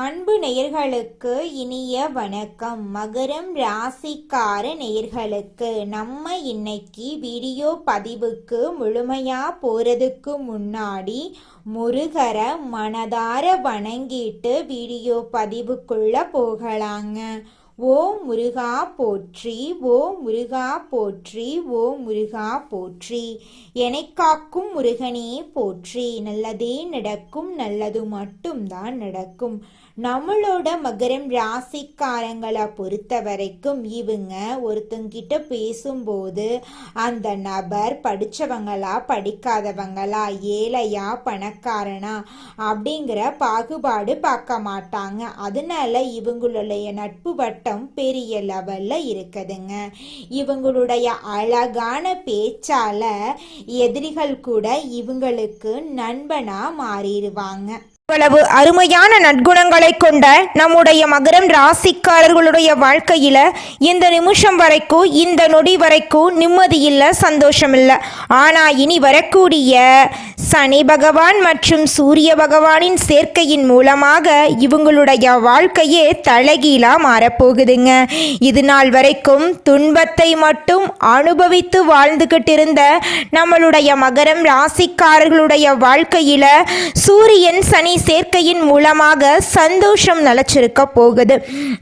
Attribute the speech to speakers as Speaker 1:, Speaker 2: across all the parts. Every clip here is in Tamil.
Speaker 1: அன்பு நேயர்களுக்கு இனிய வணக்கம். மகரம் ராசிக்கார நேயர்களுக்கு நம்ம இன்னைக்கு வீடியோ பதிவுக்கு முழுமையா போறதுக்கு முன்னாடி முருகரை மனதார வணங்கிட்டு வீடியோ பதிவுக்குள்ள போகலாங்க. ஓம் முருகா போற்றி, ஓம் முருகா போற்றி, ஓம் முருகா போற்றி. காக்கும் முருகனே போற்றி. நல்லதே நடக்கும், நல்லது மட்டும்தான் நடக்கும். நம்மளோட மகரம் ராசிக்காரங்களை பொறுத்த வரைக்கும் இவங்க ஒருத்தங்கிட்ட பேசும்போது அந்த நபர் படித்தவங்களா படிக்காதவங்களா, ஏழையா பணக்காரனா அப்படிங்கிற பாகுபாடு பார்க்க மாட்டாங்க. அதனால இவங்களுடைய நட்பு வட்டம் பெரிய லெவல்ல இருக்குதுங்க. இவங்களுடைய அழகான பேச்சால எதிரிகள் கூட இவங்களுக்கு நண்பனா மாறிடுவாங்க.
Speaker 2: இவ்வளவு அருமையான நற்குணங்களை கொண்ட நம்முடைய மகரம் ராசிக்காரர்களுடைய வாழ்க்கையில இந்த நிமிஷம் வரைக்கும், இந்த நொடி வரைக்கும் நிம்மதி இல்லை, சந்தோஷம் இல்லை. ஆனா இனி வரக்கூடிய சனி பகவான் மற்றும் சூரிய பகவானின் சேர்க்கையின் மூலமாக இவங்களுடைய வாழ்க்கையே தலைகீழா மாறப்போகுதுங்க. இது நாள் வரைக்கும் துன்பத்தை மட்டும் அனுபவித்து வாழ்ந்துகிட்டு இருந்த நம்மளுடைய மகரம் ராசிக்காரர்களுடைய வாழ்க்கையில சூரியன் சனி சேர்க்கையின் மூலமாக சந்தோஷம் நிலச்சிருக்க போகுது.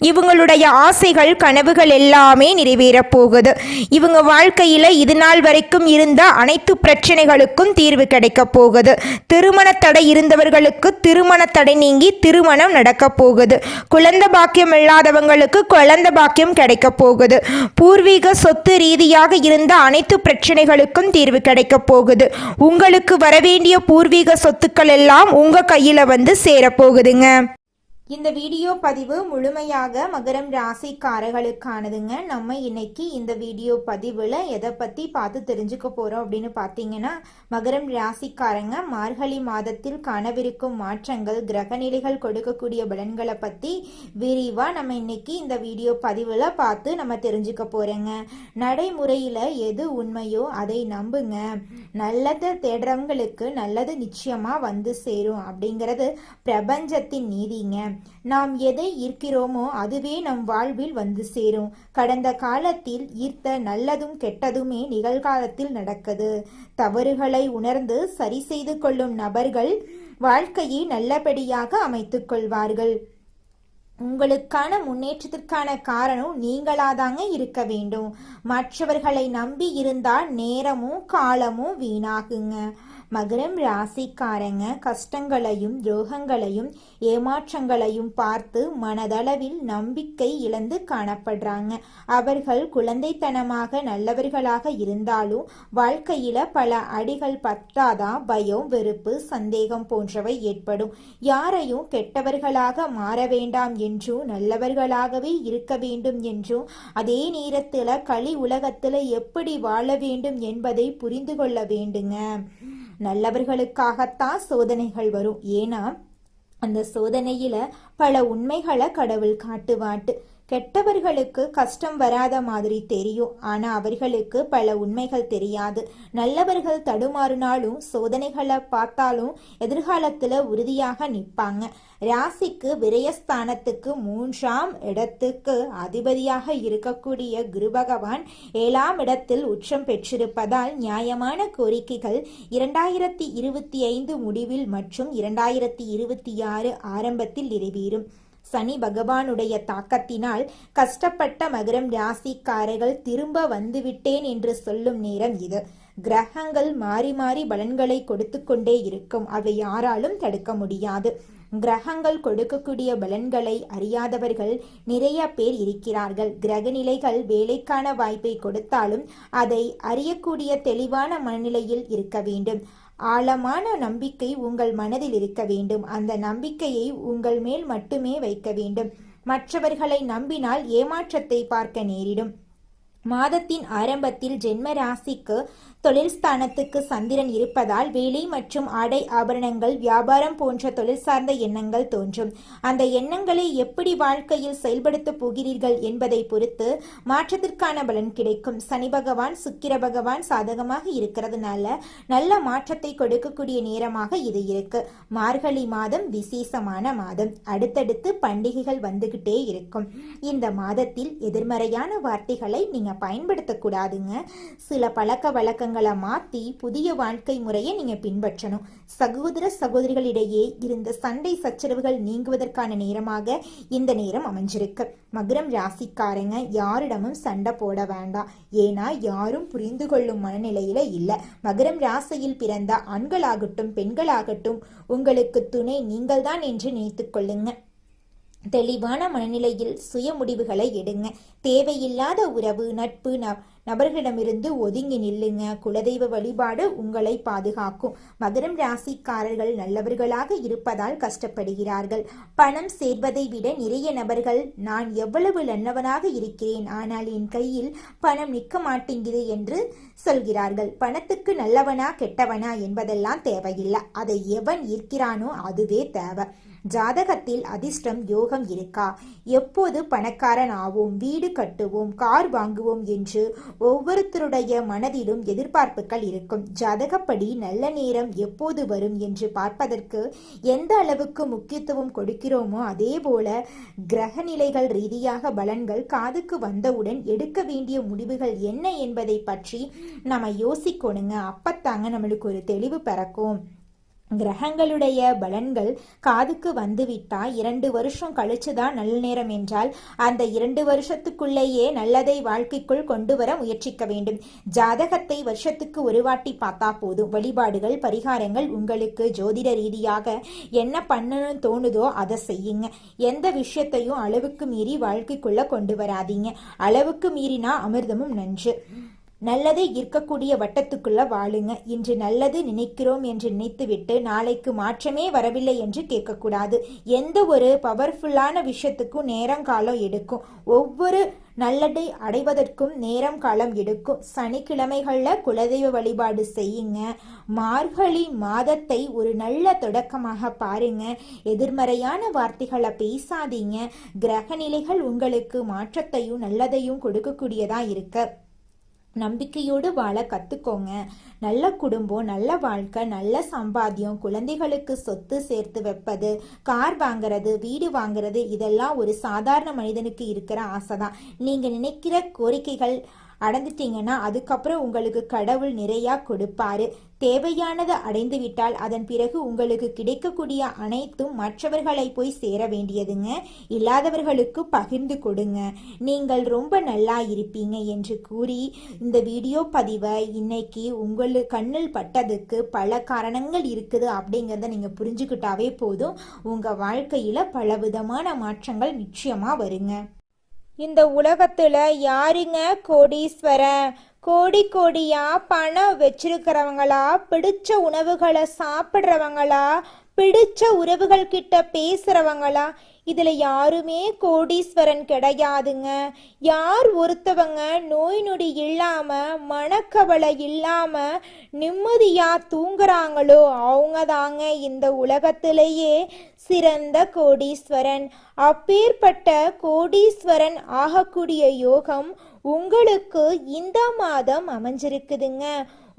Speaker 2: இவங்களுடைய ஆசைகள் கனவுகள் எல்லாமே நிறைவேற போகுது. இவங்க வாழ்க்கையில இது நாள் வரைக்கும் இருந்த அனைத்து பிரச்சனைகளுக்கும் தீர்வு கிடைக்க போகுது. திருமண தடை இருந்தவர்களுக்கு திருமண தடை நீங்கி திருமணம் நடக்க போகுது. குழந்தை பாக்கியம் இல்லாதவங்களுக்கு குழந்தை பாக்கியம் கிடைக்க போகுது. பூர்வீக சொத்து ரீதியாக இருந்த அனைத்து பிரச்சனைகளுக்கும் தீர்வு கிடைக்க போகுது. உங்களுக்கு வரவேண்டிய பூர்வீக சொத்துக்கள் எல்லாம் உங்க கையில சேரப்போகுதுங்க.
Speaker 1: இந்த வீடியோ பதிவு முழுமையாக மகரம் ராசிக்காரர்களுக்கானதுங்க. நம்ம இன்னைக்கு இந்த வீடியோ பதிவில் எதை பற்றி பார்த்து தெரிஞ்சுக்க போகிறோம் அப்படின்னு பார்த்தீங்கன்னா, மகரம் ராசிக்காரங்க மார்கழி மாதத்தில் காணவிருக்கும் மாற்றங்கள், கிரகநிலைகள் கொடுக்கக்கூடிய பலன்களை பற்றி விரிவாக நம்ம இன்னைக்கு இந்த வீடியோ பதிவில் பார்த்து நம்ம தெரிஞ்சுக்க போகிறோங்க. நடைமுறையில் எது உண்மையோ அதை நம்புங்க. நல்லது தேடுறவங்களுக்கு நல்லது நிச்சயமாக வந்து சேரும் அப்படிங்கிறது பிரபஞ்சத்தின் நீதிங்க. நாம் எதை ஈர்க்கிறோமோ அதுவே நம் வாழ்வில் வந்து சேரும். கடந்த காலத்தில் ஈர்த்த நல்லதும் கெட்டதுமே நிகழ்காலத்தில் நடக்குது. தவறுகளை உணர்ந்து சரி செய்து கொள்ளும் நபர்கள் வாழ்க்கையை நல்லபடியாக அமைத்துக் கொள்வார்கள். உங்களுக்கான முன்னேற்றத்திற்கான காரணம் நீங்களாதாங்க இருக்க வேண்டும். மற்றவர்களை நம்பி இருந்தால் நேரமும் காலமும் வீணாகுங்க. மகரம் ராசிக்காரங்க கஷ்டங்களையும் துரோகங்களையும் ஏமாற்றங்களையும் பார்த்து மனதளவில் நம்பிக்கை இழந்து காணப்படுறாங்க. அவர்கள் குழந்தைத்தனமாக நல்லவர்களாக இருந்தாலும் வாழ்க்கையில பல அடிகள் பட்டாதான் பயம், வெறுப்பு, சந்தேகம் போன்றவை ஏற்படும். யாரையும் கெட்டவர்களாக மாற வேண்டாம் என்றும் நல்லவர்களாகவே இருக்க வேண்டும் என்றும், அதே நேரத்துல களி உலகத்துல எப்படி வாழ வேண்டும் என்பதை புரிந்து கொள்ள வேண்டுங்க. நல்லவர்களுக்காகத்தான் சோதனைகள் வரும். ஏன்னா அந்த சோதனையில பல உண்மைகளை கடவுள் காட்டுவாட்டு. கெட்டவர்களுக்கு கஷ்டம் வராத மாதிரி தெரியும், ஆனா அவர்களுக்கு பல உண்மைகள் தெரியாது. நல்லவர்கள் தடுமாறினாலும் சோதனைகளை பார்த்தாலும் எதிர்காலத்துல உறுதியாக நிற்பாங்க. ராசிக்கு விரயஸ்தானத்துக்கு 3ஆம் இடத்துக்கு அதிபதியாக இருக்கக்கூடிய குரு பகவான் 7ஆம் இடத்தில் உச்சம் பெற்றிருப்பதால் நியாயமான கோரிக்கைகள் 2025 முடிவில் மற்றும் 2026 ஆரம்பத்தில் நிறைவேறும். சனி பகவானுடைய தாக்கத்தினால் கஷ்டப்பட்ட மகரம் ராசிக்காரர்கள் திரும்ப வந்துவிட்டேன் என்று சொல்லும் நேரம் இது. கிரகங்கள் மாறி மாறி பலன்களை கொடுத்து கொண்டே இருக்கும். அதை யாராலும் தடுக்க முடியாது. கிரகங்கள் கொடுக்கக்கூடிய பலன்களை அறியாதவர்கள் நிறைய பேர் இருக்கிறார்கள். கிரகநிலைகள் வேலைக்கான வாய்ப்பை கொடுத்தாலும் அதை அறியக்கூடிய தெளிவான மனநிலையில் இருக்க வேண்டும். ஆழமான நம்பிக்கை உங்கள் மனதில் இருக்க வேண்டும். அந்த நம்பிக்கையை உங்கள் மேல் மட்டுமே வைக்க வேண்டும். மற்றவர்களை நம்பினால் ஏமாற்றத்தை பார்க்க நேரிடும். மாதத்தின் ஆரம்பத்தில் ஜென்ம ராசிக்கு தொழில் ஸ்தானத்துக்கு சந்திரன் இருப்பதால் வேலை மற்றும் ஆடை ஆபரணங்கள் வியாபாரம் போன்ற தொழில் சார்ந்த எண்ணங்கள் தோன்றும். அந்த எண்ணங்களை எப்படி வாழ்க்கையில் செயல்படுத்த போகிறீர்கள் என்பதை பொறுத்து மாற்றத்திற்கான பலன் கிடைக்கும். சனி பகவான் சுக்கிர பகவான் சாதகமாக இருக்கிறதுனால நல்ல மாற்றத்தை கொடுக்கக்கூடிய நேரமாக இது இருக்கு. மார்கழி மாதம் விசேஷமான மாதம். அடுத்தடுத்து பண்டிகைகள் வந்துகிட்டே இருக்கும். இந்த மாதத்தில் எதிர்மறையான வார்த்தைகளை நீங்க பயன்படுத்தக்கூடாதுங்க. சில பழக்க வழக்கங்களை மாற்றி புதிய வாழ்க்கை முறையை நீங்க பின்பற்றணும். சகோதர சகோதரிகளிடையே இருந்த சண்டை சச்சரவுகள் நீங்குவதற்கான நேரமாக இந்த நேரம் அமைஞ்சிருக்கு. மகரம் ராசிக்காரங்க யாரிடமும் சண்டை போட வேண்டாம். ஏன்னா யாரும் புரிந்து கொள்ளும் மனநிலையில இல்லை. மகரம் ராசியில் பிறந்த ஆண்களாகட்டும் பெண்களாகட்டும் உங்களுக்கு துணை நீங்கள்தான் என்று நினைத்துக் கொள்ளுங்க. தெளிவான மனநிலையில் சுய முடிவுகளை எடுங்க. தேவையில்லாத உறவு நட்பு நபர்களிடமிருந்து ஒதுங்கி நில்லுங்க. குலதெய்வ வழிபாடு உங்களை பாதுகாக்கும். மகரம் ராசிக்காரர்கள் நல்லவர்களாக இருப்பதால் கஷ்டப்படுகிறார்கள். பணம் சேர்வதை விட நிறைய நபர்கள் நான் எவ்வளவு நல்லவனாக இருக்கிறேன், ஆனால் என் கையில் பணம் நிற்க மாட்டேங்குது என்று சொல்கிறார்கள். பணத்துக்கு நல்லவனா கெட்டவனா என்பதெல்லாம் தேவையில்லை. அதை எவன் ஈர்க்கிறானோ அதுவே தேவை. ஜாதகத்தில் அதிர்ஷ்டம் யோகம் இருக்கா, எப்போது பணக்காரன் ஆவோம், வீடு கட்டுவோம், கார் வாங்குவோம் என்று ஒவ்வொருத்தருடைய மனதிலும் எதிர்பார்ப்புகள் இருக்கும். ஜாதகப்படி நல்ல நேரம் எப்போது வரும் என்று பார்ப்பதற்கு எந்த அளவுக்கு முக்கியத்துவம் கொடுக்கிறோமோ அதே போல கிரக நிலைகள் ரீதியாக பலன்கள் காதுக்கு வந்தவுடன் எடுக்க வேண்டிய முடிவுகள் என்ன என்பதை பற்றி நம்ம யோசிக்கணுங்க. அப்பத்தாங்க நம்மளுக்கு ஒரு தெளிவு பிறக்கும். கிரகங்களுடைய பலன்கள் காதுக்கு வந்துவிட்டா 2 வருஷம் கழிச்சுதான் நல்ல நேரம் என்றால் அந்த 2 வருஷத்துக்குள்ளேயே நல்லதை வாழ்க்கைக்குள் கொண்டு வர முயற்சிக்க வேண்டும். ஜாதகத்தை வருஷத்துக்கு ஒரு வாட்டி பார்த்தா போதும். வழிபாடுகள் பரிகாரங்கள் உங்களுக்கு ஜோதிட ரீதியாக என்ன பண்ணணும்னு தோணுதோ அதை செய்யுங்க. எந்த விஷயத்தையும் அளவுக்கு மீறி வாழ்க்கைக்குள்ள கொண்டு வராதீங்க. அளவுக்கு மீறினா அமிர்தமும் நன்று. நல்லதை ஈர்க்கக்கூடிய வட்டத்துக்குள்ள வாழுங்க. இன்று நல்லது நினைக்கிறோம் என்று நினைத்துவிட்டு நாளைக்கு மாற்றமே வரவில்லை என்று கேட்கக்கூடாது. எந்த ஒரு பவர்ஃபுல்லான விஷயத்துக்கும் நேரம் காலம் எடுக்கும். ஒவ்வொரு நல்லதை அடைவதற்கும் நேரம் காலம் எடுக்கும். சனிக்கிழமைகள்ல குலதெய்வ வழிபாடு செய்யுங்க. மார்கழி மாதத்தை ஒரு நல்ல தொடக்கமாக பாருங்க. எதிர்மறையான வார்த்தைகளை பேசாதீங்க. கிரக நிலைகள் உங்களுக்கு மாற்றத்தையும் நல்லதையும் கொடுக்கக்கூடியதா இருக்கு. நம்பிக்கையோடு வாழ கத்துக்கோங்க. நல்ல குடும்பம், நல்ல வாழ்க்கை, நல்ல சம்பாத்தியம், குழந்தைகளுக்கு சொத்து சேர்த்து வைப்பது, கார் வாங்குறது, வீடு வாங்குறது இதெல்லாம் ஒரு சாதாரண மனிதனுக்கு இருக்கிற ஆசைதான். நீங்க நினைக்கிற கோரிக்கைகள் அடைந்துட்டீங்கன்னா அதுக்கப்புறம் உங்களுக்கு கடவுள் நிறையா கொடுப்பாரு. தேவையானதை அடைந்து விட்டால் அதன் பிறகு உங்களுக்கு கிடைக்கக்கூடிய அனைத்தும் மற்றவர்களை போய் சேர வேண்டியதுங்க. இல்லாதவர்களுக்கு பகிர்ந்து கொடுங்க. நீங்கள் ரொம்ப நல்லா இருப்பீங்க என்று கூறி இந்த வீடியோ பதிவை இன்னைக்கு உங்களுக்கு கண்ணில் பட்டதுக்கு பல காரணங்கள் இருக்குது அப்படிங்கிறத நீங்க புரிஞ்சுக்கிட்டாவே போதும். உங்க வாழ்க்கையில பலவிதமான மாற்றங்கள் நிச்சயமா வருங்க.
Speaker 2: இந்த உலகத்துல யாருங்க கோடீஸ்வரன்? கோடி கோடியா பணம் வச்சிருக்கிறவங்களா, பிடிச்ச உணவுகளை சாப்பிட்றவங்களா, பிடிச்ச உறவுகள் கிட்ட பேசுறவங்களா? இதுல யாருமே கோடீஸ்வரன் கிடையாதுங்க. யார் ஒருத்தவங்க நோய் நொடி இல்லாம மனக்கவலை இல்லாம நிம்மதியா தூங்குறாங்களோ அவங்க தாங்க இந்த உலகத்திலேயே சிறந்த கோடீஸ்வரன். அப்பேற்பட்ட கோடீஸ்வரன் ஆகக்கூடிய யோகம் உங்களுக்கு இந்த மாதம் அமைஞ்சிருக்குதுங்க.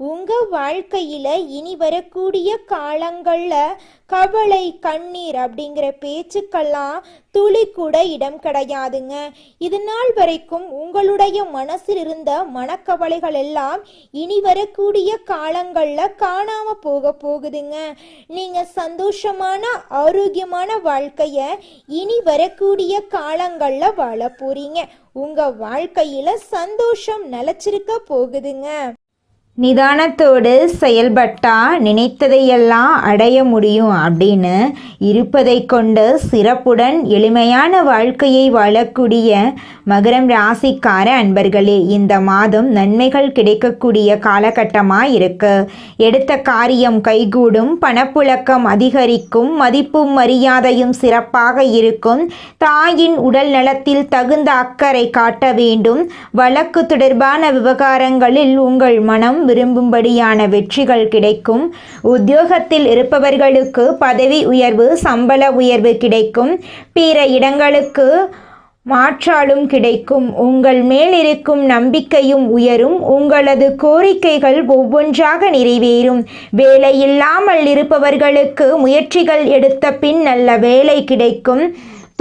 Speaker 2: உங்க வாழ்க்கையில இனி வரக்கூடிய காலங்கள்ல கவலை கண்ணீர் அப்படிங்கிற பேச்சுக்கெல்லாம் துளி கூட இடம் கிடையாதுங்க. இது நாள் வரைக்கும் உங்களுடைய மனசில் இருந்த மனக்கவலைகள் எல்லாம் இனி வரக்கூடிய காலங்கள்ல காணாம போகுதுங்க. நீங்க சந்தோஷமான ஆரோக்கியமான வாழ்க்கைய இனி வரக்கூடிய காலங்கள்ல வாழ போறீங்க. உங்க வாழ்க்கையில சந்தோஷம் நிலைச்சிருக்க போகுதுங்க.
Speaker 1: நிதானத்தோடு செயல்பட்டா நினைத்ததையெல்லாம் அடைய முடியும் அப்படின்னு இருப்பதை கொண்டு சிறப்புடன் எளிமையான வாழ்க்கையை வாழக்கூடிய மகரம் ராசிக்கார அன்பர்களே, இந்த மாதம் நன்மைகள் கிடைக்கக்கூடிய காலகட்டமாக இருக்கு. எடுத்த காரியம் கைகூடும், பணப்புழக்கம் அதிகரிக்கும், மதிப்பும் மரியாதையும் சிறப்பாக இருக்கும். தாயின் உடல் நலத்தில் தகுந்த அக்கறை காட்ட வேண்டும். வழக்கு தொடர்பான விவகாரங்களில் உங்கள் மனம்
Speaker 2: விரும்பும்படியான வெற்றிகள் கிடைக்கும். உத்தியோகத்தில் இருப்பவர்களுக்கு பதவி உயர்வு, சம்பள உயர்வு கிடைக்கும். பிற இடங்களுக்கு மாற்றாலும் கிடைக்கும். உங்கள் மேல் இருக்கும் நம்பிக்கையும் உயரும். உங்களது கோரிக்கைகள் ஒவ்வொன்றாக நிறைவேறும். வேலையில்லாமல் இருப்பவர்களுக்கு முயற்சிகள் எடுத்த பின் நல்ல வேலை கிடைக்கும்.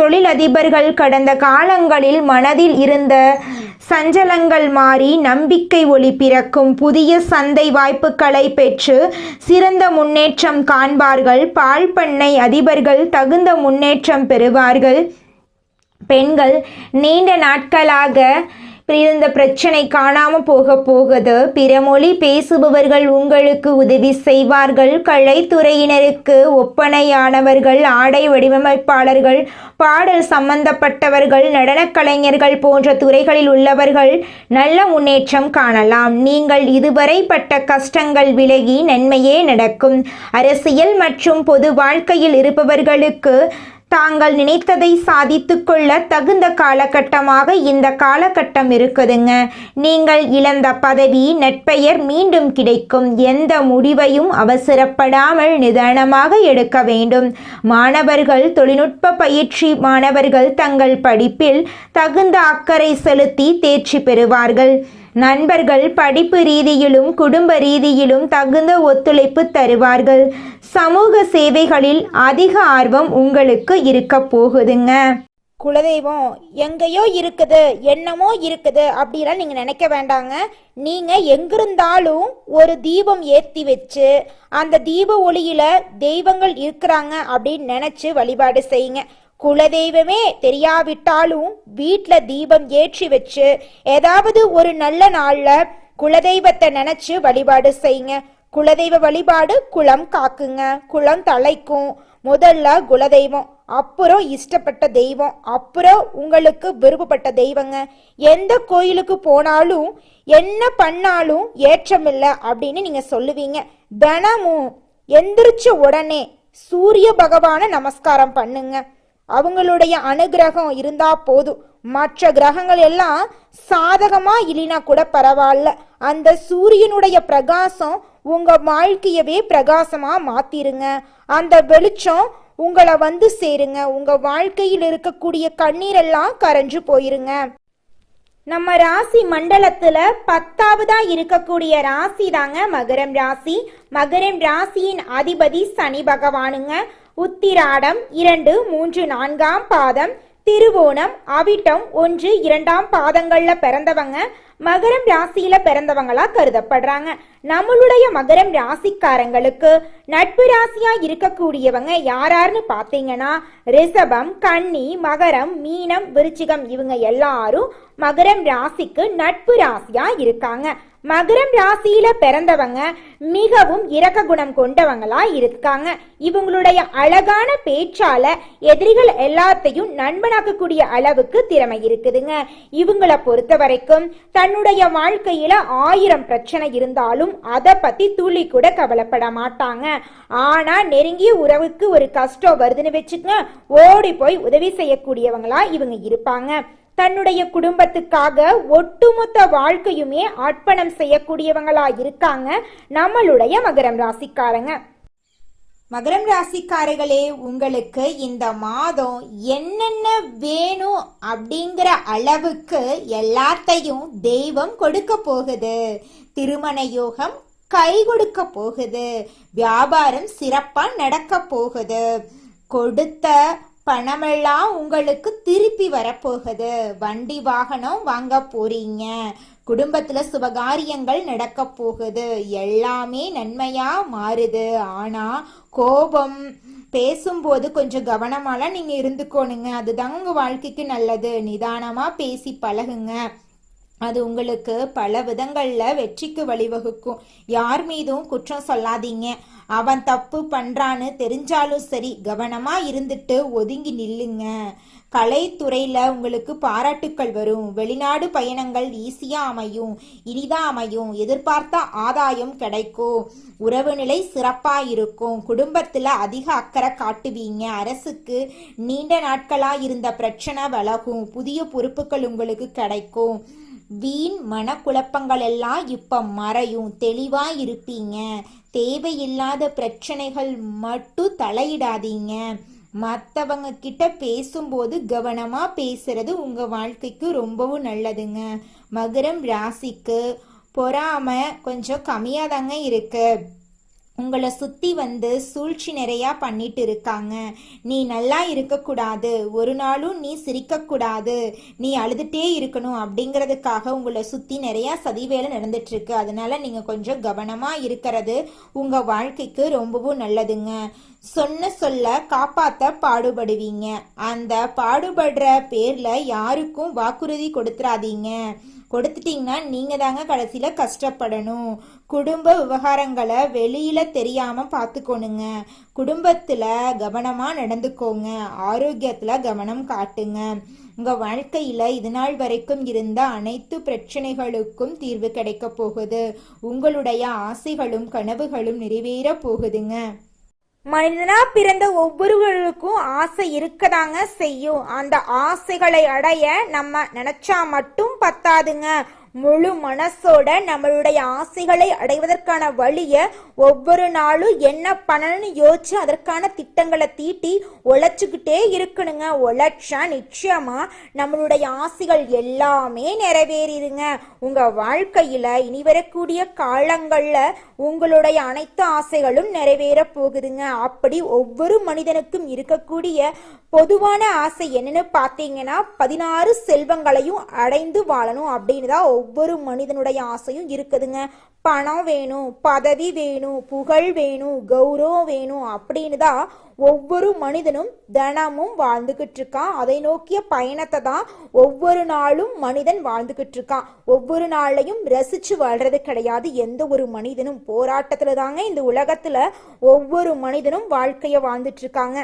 Speaker 2: தொழிலதிபர்கள் கடந்த காலங்களில் மனதில் இருந்த சஞ்சலங்கள் மாறி நம்பிக்கை ஒளி பிறக்கும். புதிய சந்தை வாய்ப்புகளை பெற்று சிறந்த முன்னேற்றம் காண்பார்கள். பால் பண்ணை அதிபர்கள் தகுந்த முன்னேற்றம் பெறுவார்கள். பெண்கள் நீண்ட நாட்களாக இருந்த பிரச்சனை காணாமல் போகுது. பிற மொழி பேசுபவர்கள் உங்களுக்கு உதவி செய்வார்கள். கலைத்துறையினருக்கு ஒப்பனையானவர்கள், ஆடை வடிவமைப்பாளர்கள், பாடல் சம்பந்தப்பட்டவர்கள், நடனக் கலைஞர்கள் போன்ற துறைகளில் உள்ளவர்கள் நல்ல முன்னேற்றம் காணலாம். நீங்கள் இதுவரை பட்ட கஷ்டங்கள் விலகி நன்மையே நடக்கும். அரசியல் மற்றும் பொது வாழ்க்கையில் இருப்பவர்களுக்கு தாங்கள் நினைத்ததை சாதித்து கொள்ள தகுந்த காலகட்டமாக இந்த காலகட்டம் இருக்குதுங்க. நீங்கள் இழந்த பதவி, நற்பெயர் மீண்டும் கிடைக்கும். எந்த முடிவையும் அவசரப்படாமல் நிதானமாக எடுக்க வேண்டும். மாணவர்கள், தொழில்நுட்ப பயிற்சி மாணவர்கள் தங்கள் படிப்பில் தகுந்த அக்கறை செலுத்தி தேர்ச்சி பெறுவார்கள். நண்பர்கள் படிப்பு ரீதியிலும் குடும்ப ரீதியிலும் தகுந்த ஒத்துழைப்பு தருவார்கள். சமூக சேவைகளில் அதிக ஆர்வம் உங்களுக்கு இருக்க போகுதுங்க.
Speaker 1: குலதெய்வம் எங்கேயோ இருக்குது, என்னமோ இருக்குது அப்படிலாம் நீங்கள் நினைக்க வேண்டாங்க. நீங்கள் எங்கிருந்தாலும் ஒரு தீபம் ஏற்றி வச்சு அந்த தீப ஒளியில் தெய்வங்கள் இருக்கிறாங்க அப்படின்னு நினச்சி வழிபாடு செய்யுங்க. குலதெய்வமே தெரியாவிட்டாலும் வீட்டில் தீபம் ஏற்றி வச்சு ஏதாவது ஒரு நல்ல நாளில் குலதெய்வத்தை நினச்சி வழிபாடு செய்யுங்க. குலதெய்வ வழிபாடு குலம் காக்குங்க, குலம் தலைக்கும். முதல்ல குலதெய்வம், அப்புறம் இஷ்டப்பட்ட தெய்வம், அப்புறம் உங்களுக்கு விருப்பப்பட்ட தெய்வங்க. எந்த கோயிலுக்கு போனாலும் என்ன பண்ணாலும் ஏற்றமில்லை அப்படின்னு நீங்கள் சொல்லுவீங்க. தினமும் எந்திரிச்ச உடனே சூரிய பகவானை நமஸ்காரம் பண்ணுங்க. அவங்களுடைய அனுகிரகம் இருந்தா போதும். மற்ற கிரகங்கள் எல்லாம் சாதகமா இல்லைனா கூட பரவாயில்ல. அந்த சூரியனுடைய பிரகாசம் உங்க வாழ்க்கையவே பிரகாசமா மாத்திருங்க. அந்த வெளிச்சம் உங்களை வந்து சேருங்க. உங்க வாழ்க்கையில் இருக்கக்கூடிய கண்ணீரெல்லாம் கரைஞ்சு போயிருங்க. நம்ம ராசி மண்டலத்துல 10வதா இருக்கக்கூடிய ராசி தாங்க மகரம் ராசி. மகரம் ராசியின் அதிபதி சனி பகவானுங்க. உத்திராடம் 2, 3, 4ஆம் பாதம், திருவோணம், அவிட்டம் 1, 2ஆம் பாதங்கள்ல பிறந்தவங்க மகரம் ராசியில பிறந்தவங்களா கருதப்படுறாங்க. நம்மளுடைய மகரம் ராசிக்காரங்களுக்கு நட்பு ராசியா இருக்கக்கூடியவங்க யாராருன்னு பார்த்தீங்கன்னா ரிஷபம், கன்னி, மகரம், மீனம், விருச்சிகம் இவங்க எல்லாரும் மகரம் ராசிக்கு நட்பு ராசியா இருக்காங்க. மகரம் ராசியில பிறந்தவங்க மிகவும் இரக்க குணம் கொண்டவங்களா இருக்காங்க. இவங்களுடைய அழகான பேச்சால எதிரிகள் எல்லாத்தையும் நண்பனாக்கக்கூடிய அளவுக்கு திறமை இருக்குதுங்க. இவங்களை பொறுத்த வரைக்கும் தன்னுடைய வாழ்க்கையில 1000 பிரச்சனை இருந்தாலும் அதை பத்தி துளி கூட கவலைப்பட மாட்டாங்க. ஆனா நெருங்கிய உறவுக்கு ஒரு கஷ்டம் வருதுன்னு வச்சுக்கங்க, ஓடி போய் உதவி செய்யக்கூடியவங்களா இவங்க இருப்பாங்க. தன்னுடைய குடும்பத்துக்காக ஒட்டுமொத்த வாழ்க்கையுமே அர்ப்பணம் செய்யக்கூடியவங்களா இருக்காங்க நம்மளுடைய மகரம் ராசிக்காரங்க. மகரம் ராசிக்காரர்களே, உங்களுக்கு இந்த மாதம் என்னென்ன வேணும் அப்படிங்கிற அளவுக்கு எல்லாத்தையும் தெய்வம் கொடுக்க போகுது. திருமண யோகம் கை கொடுக்க போகுது. வியாபாரம் சிறப்பா நடக்க போகுது. கொடுத்த பணமெல்லாம் உங்களுக்கு திருப்பி வரப்போகுது. வண்டி வாகனம் வாங்க போறீங்க. குடும்பத்துல சுபகாரியங்கள் நடக்க போகுது. எல்லாமே நன்மையா மாறுது. ஆனா கோபம் பேசும்போது கொஞ்சம் கவனமாலாம் நீங்க இருந்துக்கோணுங்க. அதுதாங்க உங்க வாழ்க்கைக்கு நல்லது. நிதானமா பேசி பழகுங்க. அது உங்களுக்கு பல விதங்கள்ல வெற்றிக்கு வழிவகுக்கும். யார் மீதும் குற்றம் சொல்லாதீங்க. அவன் தப்பு பண்றான்னு தெரிஞ்சாலும் சரி, கவனமா இருந்துட்டு ஒதுங்கி நில்லுங்க. கலைத்துறையில உங்களுக்கு பாராட்டுக்கள் வரும். வெளிநாடு பயணங்கள் ஈஸியா அமையும், இனிதா அமையும். எதிர்பார்த்த ஆதாயம் கிடைக்கும். உறவு நிலை சிறப்பா இருக்கும். குடும்பத்துல அதிக அக்கறை காட்டுவீங்க. அரசுக்கு நீண்ட நாட்களா இருந்த பிரச்சனை விலகும். புதிய பொறுப்புகள் உங்களுக்கு கிடைக்கும். வீண் மனக்குழப்பங்கள் எல்லாம் இப்போ மறையும், தெளிவாக இருப்பீங்க. தேவையில்லாத பிரச்சனைகள் மட்டும் தலையிடாதீங்க. மற்றவங்க கிட்ட பேசும்போது கவனமாக பேசுறது உங்கள் வாழ்க்கைக்கு ரொம்பவும் நல்லதுங்க. மகரம் ராசிக்கு பொறாமை கொஞ்சம் கம்மியாக தாங்க இருக்கு. உங்களை சுற்றி சூழ்ச்சி நிறையா பண்ணிட்டு இருக்காங்க. நீ நல்லா இருக்கக்கூடாது, ஒரு நாளும் நீ சிரிக்கக்கூடாது, நீ அழுதுகிட்டே இருக்கணும் அப்படிங்கிறதுக்காக உங்களை சுற்றி நிறையா சதி வேலை நடந்துட்டுருக்கு. அதனால நீங்கள் கொஞ்சம் கவனமாக இருக்கிறது உங்கள் வாழ்க்கைக்கு ரொம்பவும் நல்லதுங்க. சொன்ன சொல்ல காப்பாற்ற பாடுபடுவீங்க. அந்த பாடுபடுற பேரில் யாருக்கும் வாக்குறுதி கொடுத்துடாதீங்க. கொடுத்துட்டீங்கன்னா நீங்கள் தாங்க கடைசியில் கஷ்டப்படணும். குடும்ப விவகாரங்களை வெளியில் தெரியாமல் பார்த்துக்கோணுங்க. குடும்பத்தில் கவனமாக நடந்துக்கோங்க. ஆரோக்கியத்தில் கவனம் காட்டுங்க. உங்கள் வாழ்க்கையில் இது நாள் வரைக்கும் இருந்த அனைத்து பிரச்சனைகளுக்கும் தீர்வு கிடைக்க போகுது. உங்களுடைய ஆசைகளும் கனவுகளும் நிறைவேற போகுதுங்க.
Speaker 2: மனிதனா பிறந்த ஒவ்வொருவருக்கும் ஆசை இருக்கதாங்க செய்யும். அந்த ஆசைகளை அடைய நம்ம நினைச்சா மட்டும் பத்தாதுங்க. முழு மனசோட நம்மளுடைய ஆசைகளை அடைவதற்கான வழியை ஒவ்வொரு நாளும் என்ன பண்ணணும்னு யோசிச்சு அதற்கான திட்டங்களை தீட்டி உழைச்சிக்கிட்டே இருக்கணுங்க. உழைச்சா நிச்சயமா நம்மளுடைய ஆசைகள் எல்லாமே நிறைவேறிடுங்க. உங்க வாழ்க்கையில இனி வரக்கூடிய காலங்கள்ல உங்களுடைய அனைத்து ஆசைகளும் நிறைவேற போகுதுங்க. அப்படி ஒவ்வொரு மனிதனுக்கும் இருக்கக்கூடிய பொதுவான ஆசை என்னன்னு பார்த்தீங்கன்னா 16 செல்வங்களையும் அடைந்து வாழணும் அப்படின்னு தான் ஒவ்வொரு மனிதனுடைய ஆசையும் இருக்குதுங்க. பணம் வேணும், பதவி வேணும், புகழ் வேணும், கௌரவம் வேணும் அப்படின்னு தான் ஒவ்வொரு மனிதனும் தினமும் வாழ்ந்துகிட்டு இருக்கான். அதை நோக்கிய பயணத்தை தான் ஒவ்வொரு நாளும் மனிதன் வாழ்ந்துகிட்டு இருக்கான். ஒவ்வொரு நாளையும் ரசிச்சு வாழ்றது கிடையாது. எந்த ஒரு மனிதனும் போராட்டத்துல தாங்க இந்த உலகத்துல ஒவ்வொரு மனிதனும் வாழ்க்கைய வாழ்ந்துட்டு இருக்காங்க.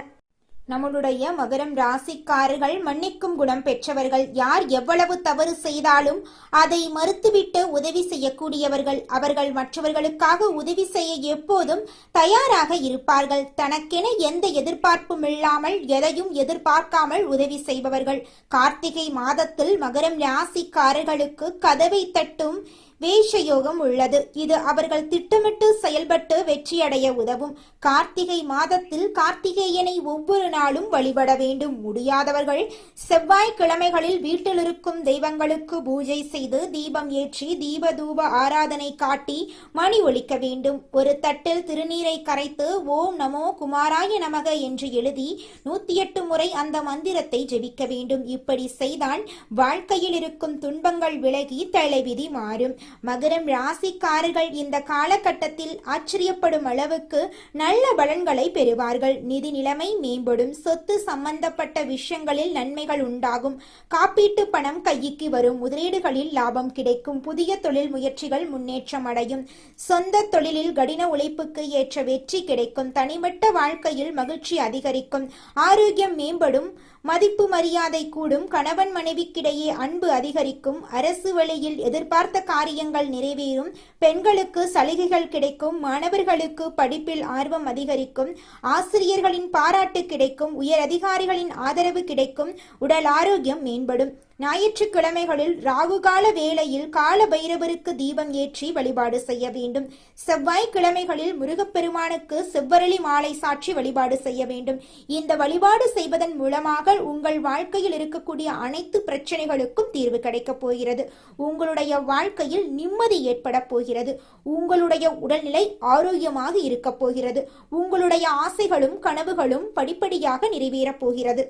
Speaker 1: நம்மளுடைய மகரம் ராசிக்காரர்கள் மன்னிக்கும் குணம் பெற்றவர்கள். யார் எவ்வளவு தவறு செய்தாலும் அதை மறுத்துவிட்டு உதவி செய்யக்கூடியவர்கள். அவர்கள் மற்றவர்களுக்காக உதவி செய்ய எப்போதும் தயாராக இருப்பார்கள். தனக்கென எந்த எதிர்பார்ப்பும் இல்லாமல் எதையும் எதிர்பார்க்காமல் உதவி செய்பவர்கள். கார்த்திகை மாதத்தில் மகரம் ராசிக்காரர்களுக்கு கதவை தட்டும் வேஷயோகம் உள்ளது. இது அவர்கள் திட்டமிட்டு செயல்பட்டு வெற்றியடைய உதவும். கார்த்திகை மாதத்தில் கார்த்திகேயனை ஒவ்வொரு நாளும் வழிபட வேண்டும். முடியாதவர்கள் செவ்வாய்க்கிழமைகளில் வீட்டில் இருக்கும் தெய்வங்களுக்கு பூஜை செய்து தீபம் ஏற்றி தீப தூப ஆராதனை காட்டி மணி ஒலிக்க வேண்டும். ஒரு தட்டில் திருநீரை கரைத்து ஓம் நமோ குமாராய நமக என்று எழுதி 108 முறை அந்த மந்திரத்தை ஜெபிக்க வேண்டும். இப்படி செய்தால் வாழ்க்கையில் இருக்கும் துன்பங்கள் விலகி தலைவிதி மாறும். மகரம் ராசிக்காரர்கள் இந்த காலகட்டத்தில் ஆச்சரியப்படும் அளவுக்கு நல்ல பலன்களை பெறுவார்கள். நிதி நிலைமை மேம்படும். சொத்து சம்பந்தப்பட்ட விஷயங்களில் நன்மைகள் உண்டாகும். காப்பீட்டு பணம் கைக்கு வரும். முதலீடுகளில் லாபம் கிடைக்கும். புதிய தொழில் முயற்சிகள் முன்னேற்றம் அடையும். சொந்த தொழிலில் கடின உழைப்புக்கு ஏற்ற வெற்றி கிடைக்கும். தனிப்பட்ட வாழ்க்கையில் மகிழ்ச்சி அதிகரிக்கும். ஆரோக்கியம் மேம்படும். மதிப்பு மரியாதை கூடும். கணவன் மனைவிக்கிடையே அன்பு அதிகரிக்கும். அரசு வழியில் எதிர்பார்த்த காரியங்கள் நிறைவேறும். பெண்களுக்கு சலுகைகள் கிடைக்கும். மாணவர்களுக்கு படிப்பில் ஆர்வம் அதிகரிக்கும். ஆசிரியர்களின் பாராட்டு கிடைக்கும். உயர் அதிகாரிகளின் ஆதரவு கிடைக்கும். உடல் ஆரோக்கியம் மேம்படும். ஞாயிற்றுக்கிழமைகளில் ராகுகால வேளையில் கால பைரவருக்கு தீபம் ஏற்றி வழிபாடு செய்ய வேண்டும். செவ்வாய்க்கிழமைகளில் முருகப்பெருமானுக்கு செவ்வரளி மாலை சாற்றி வழிபாடு செய்ய வேண்டும். இந்த வழிபாடு செய்வதன் மூலமாக உங்கள் வாழ்க்கையில் இருக்கக்கூடிய அனைத்து பிரச்சனைகளுக்கும் தீர்வு கிடைக்கப் போகிறது. உங்களுடைய வாழ்க்கையில் நிம்மதி ஏற்பட போகிறது. உங்களுடைய உடல்நிலை ஆரோக்கியமாக இருக்க போகிறது. உங்களுடைய ஆசைகளும் கனவுகளும் படிப்படியாக நிறைவேறப் போகிறது.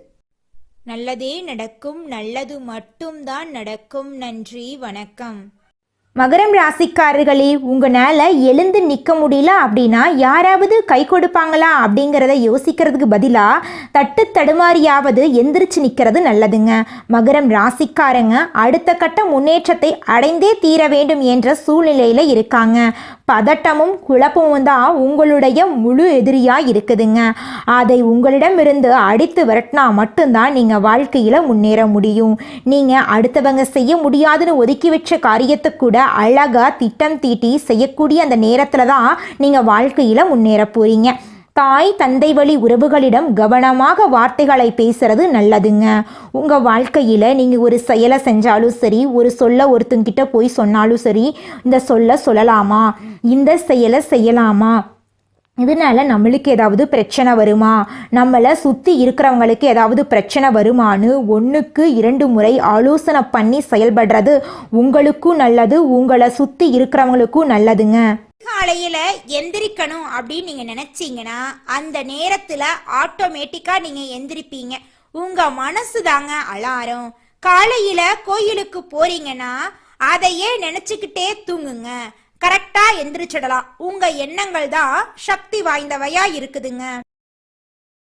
Speaker 2: நல்லதே நடக்கும். நல்லது மட்டும்தான் நடக்கும். நன்றி, வணக்கம்.
Speaker 1: மகரம் ராசிக்காரர்களே, உங்களால் எழுந்து நிற்க முடியல அப்படின்னா யாராவது கை கொடுப்பாங்களா அப்படிங்கிறத யோசிக்கிறதுக்கு பதிலாக தட்டு தடுமாறியாவது எந்திரிச்சு நிற்கிறது நல்லதுங்க. மகரம் ராசிக்காரங்க அடுத்த கட்ட முன்னேற்றத்தை அடைந்தே தீர வேண்டும் என்ற சூழ்நிலையில் இருக்காங்க. பதட்டமும் குழப்பமும் தான் உங்களுடைய முழு எதிரியாக இருக்குதுங்க. அதை உங்களிடமிருந்து அடித்து விரட்டினா மட்டும்தான் நீங்கள் வாழ்க்கையில் முன்னேற முடியும். நீங்கள் அடுத்தவங்க செய்ய முடியாதுன்னு ஒதுக்கி வச்ச காரியத்தை கூட அழகாக திட்டம் தீட்டி செய்யக்கூடிய அந்த நேரத்தில் தான் நீங்கள் வாழ்க்கையில் முன்னேற போகிறீங்க.
Speaker 2: தாய் தந்தை வழி உறவுகளிடம் கவனமாக வார்த்தைகளை பேசுறது நல்லதுங்க. உங்கள் வாழ்க்கையில் நீங்கள் ஒரு செயலை செஞ்சாலும் சரி, ஒரு சொல்ல ஒருத்தங்கிட்ட போய் சொன்னாலும் சரி, இந்த சொல்ல சொல்லலாமா, இந்த செயலை செய்யலாமா, இதனால நம்மளுக்கு ஏதாவது பிரச்சனை வருமா, நம்மளை சுற்றி இருக்கிறவங்களுக்கு ஏதாவது பிரச்சனை வருமானு 1க்கு 2 முறை ஆலோசனை பண்ணி செயல்படுறது உங்களுக்கும் நல்லது, உங்களை சுற்றி இருக்கிறவங்களுக்கும் நல்லதுங்க.
Speaker 1: காலையில எந்திரிக்கணும் அப்படின்னு நீங்க நினைச்சீங்கன்னா அந்த நேரத்துல ஆட்டோமேட்டிக்கா நீங்க எந்திரிப்பீங்க. உங்க மனசு தாங்க அலாரம். காலையில கோயிலுக்கு போறீங்கன்னா அதையே நினைச்சுக்கிட்டே தூங்குங்க, கரெக்டா எந்திரிச்சிடலாம். உங்க எண்ணங்கள் தான் சக்தி வாய்ந்தவையா இருக்குதுங்க.